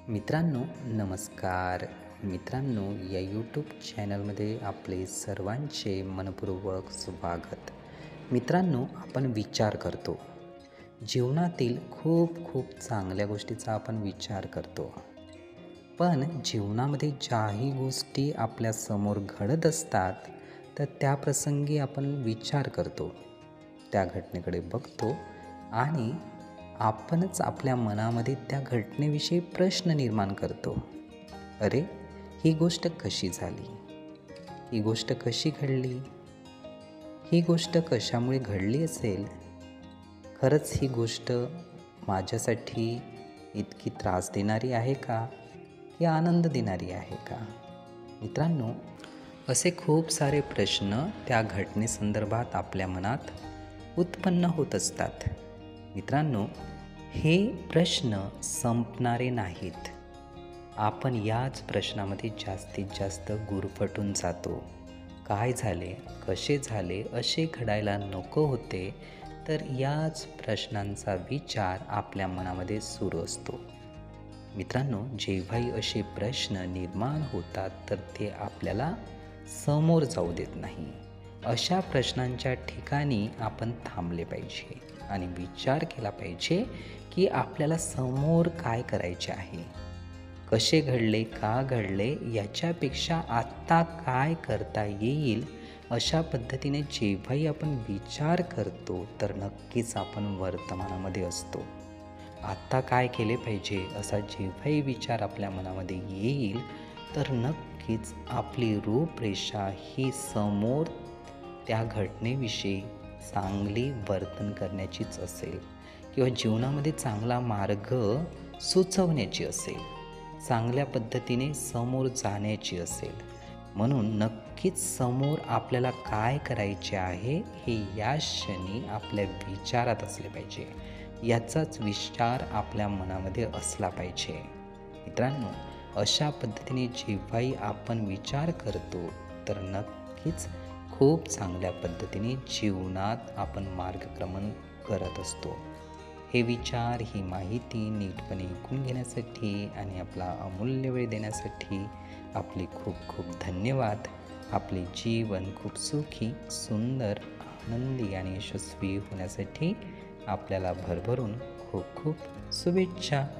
मित्रांनो नमस्कार. मित्रांनो या यूट्यूब चॅनलमध्ये आपले सर्वांचे मनपूर्वक स्वागत. मित्रांनो आपण विचार करतो, जीवनातील खूप खूप चांगल्या गोष्टीचा आपण विचार करतो. पण जीवनामध्ये ज्याही गोष्टी आपल्या समोर घडत असतात तर त्या प्रसंगी आपण विचार करतो, त्या घटनेकडे बघतो आणि आपणच आपल्या मनामध्ये त्या घटनेविषयी प्रश्न निर्माण करतो. अरे, ही गोष्ट कशी झाली? ही गोष्ट कशी घडली? ही गोष्ट कशामुळे घडली असेल? खरंच ही गोष्ट माझ्यासाठी इतकी त्रास देणारी आहे का, की आनंद देणारी आहे का? मित्रांनो, असे खूप सारे प्रश्न त्या घटनेसंदर्भात आपल्या मनात उत्पन्न होत असतात. मित्रांनो, हे प्रश्न संपणारे नाहीत. आपण याच प्रश्नामध्ये जास्तीत जास्त गुरफटून जातो. काय झाले, कसे झाले, असे घडायला नको होते, तर याच प्रश्नांचा विचार आपल्या मनामध्ये सुरू असतो. मित्रांनो, जेव्हाही असे प्रश्न निर्माण होतात तर ते आपल्याला समोर जाऊ देत नाही. अशा प्रश्नांच्या ठिकाणी आपण थांबले पाहिजे आणि विचार केला पाहिजे की आपल्याला समोर काय करायचे आहे, कसे घडले, का घडले, याच्यापेक्षा आत्ता काय करता येईल, अशा पद्धतीने जेव्हाही आपण विचार करतो तर नक्कीच आपण वर्तमानामध्ये असतो. आत्ता काय केले पाहिजे असा जेव्हाही विचार आपल्या मनामध्ये येईल तर नक्कीच आपली रूपरेषा ही समोर त्या घटनेविषयी चांगली वर्तन करण्याचीच असेल किंवा जीवनामध्ये चांगला मार्ग सुचवण्याची असेल, चांगल्या पद्धतीने समोर जाण्याची असेल. म्हणून नक्कीच समोर आपल्याला काय करायचे आहे हे या क्षणी आपल्या विचारात असले पाहिजे, याचाच विचार आपल्या मनामध्ये असला पाहिजे. मित्रांनो, अशा पद्धतीने जेव्हाही आपण विचार करतो तर नक्कीच खूप चांगल्या पद्धतीने जीवनात आपण मार्गक्रमण करत असतो. हे विचार, ही माहिती नीटपणे ऐकून घेण्यासाठी आणि आपला अमूल्य वेळ देण्यासाठी आपले खूप खूप धन्यवाद. आपले जीवन खूप सुखी, सुंदर, आनंदी आणि यशस्वी होण्यासाठी आपल्याला भरभरून खूप खूप शुभेच्छा.